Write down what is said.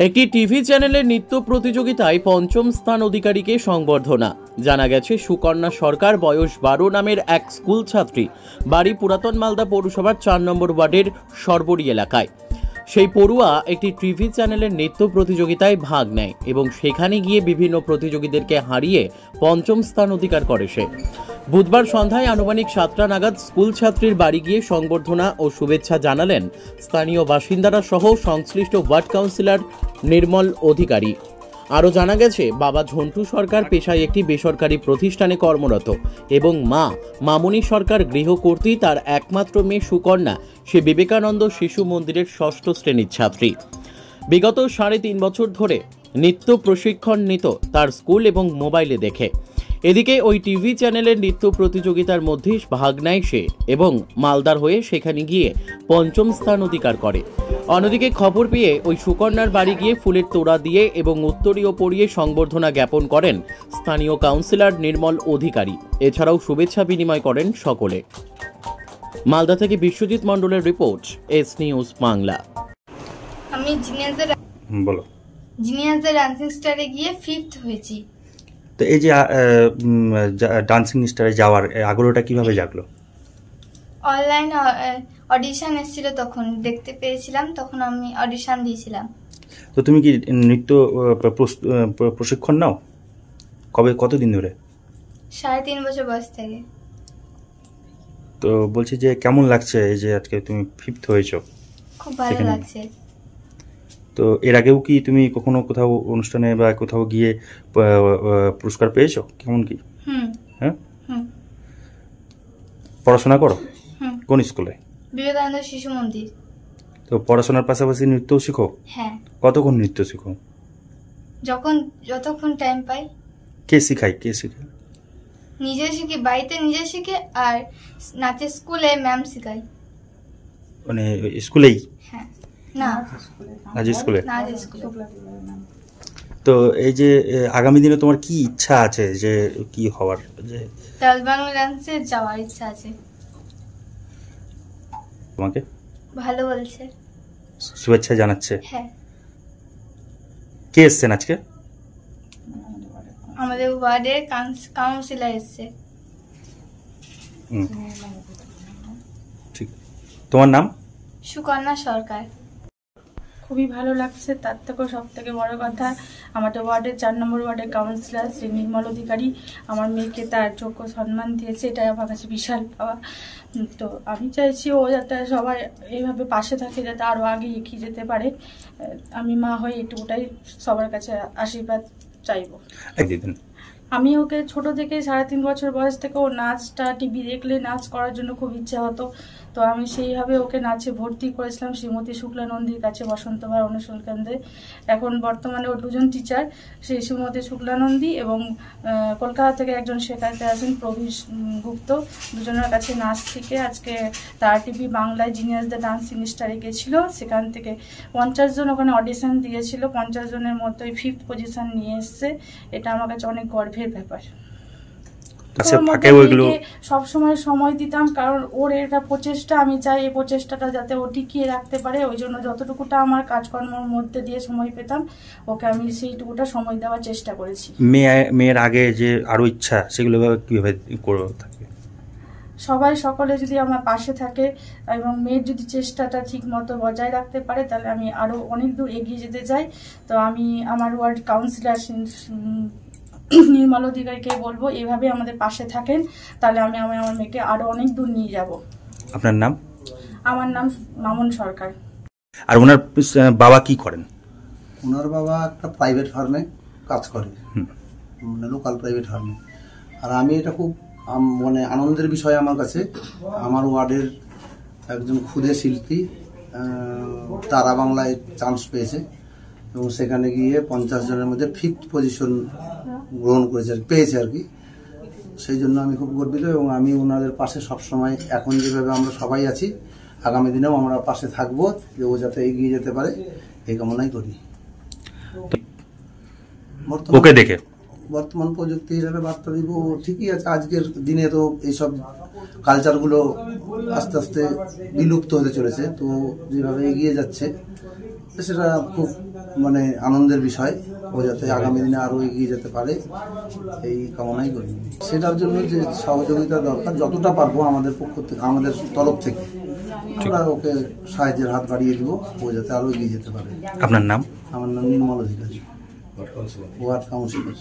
একটি টিভি চ্যানেলের নৃত্য প্রতিযোগিতায় পঞ্চম স্থান অধিকারীকে সংবর্ধনা। জানা গেছে, সুকন্যা সরকার বয়স 12 নামের এক স্কুল ছাত্রী, বাড়ি পুরাতন মালদা পৌরসভার 4 নম্বর ওয়ার্ডের সরবরি এলাকায়। সেই পড়ুয়া একটি টিভি চ্যানেলের নৃত্য প্রতিযোগিতায় ভাগ নেয় এবং সেখানে গিয়ে বিভিন্ন প্রতিযোগীদেরকে হারিয়ে পঞ্চম স্থান অধিকার করে সে। বুধবার সন্ধ্যায় আনুমানিক 7টা নাগাদ স্কুল ছাত্রীর বাড়ি গিয়ে সংবর্ধনা ও শুভেচ্ছা জানালেন স্থানীয় বাসিন্দারা সহ সংশ্লিষ্ট ওয়ার্ড কাউন্সিলর নির্মল অধিকারী। আরও জানা গেছে, বাবা ঝন্টু সরকার পেশায় একটি বেসরকারি প্রতিষ্ঠানে কর্মরত এবং মা মামনি সরকার গৃহকর্ত্রী। তার একমাত্র মেয়ে সুকন্যা, সে বিবেকানন্দ শিশু মন্দিরের 6ষ্ঠ শ্রেণীর ছাত্রী। বিগত 3.5 বছর ধরে নৃত্য প্রশিক্ষণ নিত তার স্কুল এবং মোবাইলে দেখে। এদিকে ওই টিভি চ্যানেলের নৃত্য প্রতিযোগিতার মধ্যে ভাগ নেয় সে এবং মালদার হয়ে সেখানে গিয়ে পঞ্চম স্থান অধিকার করে। অন্যদিকে খবর পেয়ে ওই সুকন্যার বাড়ি গিয়ে ফুলের তোড়া দিয়ে এবং উত্তরীয় পরিয়ে সংবর্ধনা জ্ঞাপন করেন স্থানীয় কাউন্সিলর নির্মল অধিকারী। এছাড়াও শুভেচ্ছা বিনিময় করেন সকলে। মালদা থেকে বিশ্বজিৎ মণ্ডলের রিপোর্ট, এস নিউজ বাংলা। আমি জিনিয়াসের ডান্সিং স্টারে গিয়ে 5th হয়েছি। তো এই যে ডান্সিং স্টারে যাওয়ার আগ্রহটা কিভাবে জাগলো? অনলাইন অডিশন এসেছিল, তখন দেখতে পেয়েছিলাম, তখন আমি অডিশন দিয়েছিলাম। তো তুমি কি নৃত্য প্রশিক্ষণ নাও কতদিন ধরে? 3.5 বছর বয়স থেকে। তো বলছি যে কেমন লাগছে এই যে আজকে তুমি 5th হয়েছো? খুব ভালো লাগছে। তো এর আগেও কি তুমি কখনো কোথাও অনুষ্ঠানে বা কোথাও গিয়ে পুরস্কার পেয়েছো? কেমন কি? হ্যাঁ, পড়াশোনা করো? কোন স্কুলে? বিবেকানন্দ শিশু মন্দির। তো পড়াশোনার পাশাপাশি নৃত্যও শিখো? হ্যাঁ। কতক্ষণ নৃত্য শিখো? যতক্ষণ টাইম পাই। কে শেখায়? নিজে শিখি, বাড়িতে নিজে শিখে, আর নাচের স্কুলে ম্যাম শেখায়। মানে স্কুলেই? হ্যাঁ। না, নাচের স্কুলে। তো এই যে আগামী দিনে তোমার কি ইচ্ছা আছে, যে কি হওয়ার? যে তাল বাংলা ডান্সে যাওয়ার ইচ্ছা আছে। তোমাকে ভালো বলছে, শুভেচ্ছা জানাচ্ছে। হ্যাঁ। কে এসছেন আজকে? আমাদের ওয়ার্ডের কাউন্সিলর এসছে। ঠিক। তোমার নাম? সুকন্যা সরকার। খুবই ভালো লাগছে। তার থেকেও সব থেকে বড় কথা, আমাদের ওয়ার্ডের 4 নম্বর ওয়ার্ডের কাউন্সিলর শ্রী নির্মল অধিকারী আমার মেয়েকে তার যোগ্য সম্মান দিয়েছে, এটাই আমার কাছে বিশাল পাওয়া। তো আমি চাইছি ও যাতে সবাই এইভাবে পাশে থাকে, যাতে আরও আগে এগিয়ে যেতে পারে। আমি মা হয়ে এটুকুটাই সবার কাছে আশীর্বাদ চাইবো। আমি ওকে ছোট থেকে 3.5 বছর বয়স থেকে ও নাচটা টিভি দেখলে নাচ করার জন্য খুব ইচ্ছা হতো। তো আমি সেইভাবে ওকে নাচে ভর্তি করেছিলাম শ্রীমতী শুক্লানন্দীর কাছে, বসন্তবার অনুশীলন কেন্দ্রে। এখন বর্তমানে ও 2জন টিচার, সেই শ্রীমতী শুক্লানন্দী এবং কলকাতা থেকে একজন শেখাতে আছেন প্রবীর গুপ্ত। 2জনের কাছে নাচ শিখে আজকে তার টিভি বাংলায় জিনিয়াস দ্য ডান্সিং স্টারে গেছিল। সেখান থেকে 50 জন ওখানে অডিশন দিয়েছিল, 50 জনের মধ্যে 5th পজিশন নিয়ে এসছে। এটা আমার কাছে অনেক গর্বের ব্যাপার। সবসময় সময় দিতাম, কারণ ওর এটা প্রচেষ্টা, আমি চাই এই প্রচেষ্টাটা যাতে ও টিকিয়ে রাখতে পারে। ওই জন্য যতটুকুটা আমার কাজকর্মের মধ্যে দিয়ে সময় পেতাম, ওকে আমি সেইটুকুটা সময় দেওয়ার চেষ্টা করেছি। মেয়ের আগে যে আরো ইচ্ছা, সেগুলো কিভাবে করে থাকবে? সবাই সকলে যদি আমার পাশে থাকে এবং মেয়ের যদি চেষ্টাটা ঠিক মতো বজায় রাখতে পারে, তাহলে আমি আরো অনেক দূর এগিয়ে যেতে চাই। তো আমি আমার ওয়ার্ড কাউন্সিলর নির্মল অধিকারীকে বলবো, এভাবে আমাদের পাশে থাকেন, তাহলে আমি আমার মেয়েকে আরো অনেক দূর নিয়ে যাব। আপনার নাম? আমার নাম মামন সরকার। আর ওনার বাবা কি করেন? ওনার বাবা একটা প্রাইভেট ফার্মে কাজ করে, মানে লোকাল প্রাইভেট ফার্মে। আর আমি এটা খুব মানে আনন্দের বিষয় আমার কাছে। আমার ওয়ার্ডের একজন ক্ষুদে শিল্পী তারা বাংলায় চান্স পেয়েছে এবং সেখানে গিয়ে 50 জনের মধ্যে 5th পজিশন গ্রহণ করেছে, পেয়েছে আর কি। সেই জন্য আমি খুব গর্বিত এবং আমি ওনাদের পাশে সবসময়, এখন যেভাবে আমরা সবাই আছি, আগামী দিনেও আমরা পাশে থাকবো, যে ও যাতে এগিয়ে যেতে পারে, এই কামনাই করি। ওকে দেখে বর্তমান প্রযুক্তি হিসাবে বার্তা দিব, ঠিকই আছে। আজকের দিনে তো এইসব কালচারগুলো আস্তে আস্তে বিলুপ্ত হতে চলেছে, তো যেভাবে এগিয়ে যাচ্ছে সেটা খুব মানে আনন্দের বিষয়। ও যাতে আগামী দিনে আরও এগিয়ে যেতে পারে এই কামনাই করি। সেটার জন্য যে সহযোগিতা দরকার যতটা পারবো আমাদের পক্ষ থেকে, আমাদের তরফ থেকে আমরা ওকে সাহায্যের হাত বাড়িয়ে দিব, ও যাতে আরও এগিয়ে যেতে পারে। আপনার নাম? আমার নাম নির্মল অধিকারী, ওয়ার্ড কাউন্সিলর।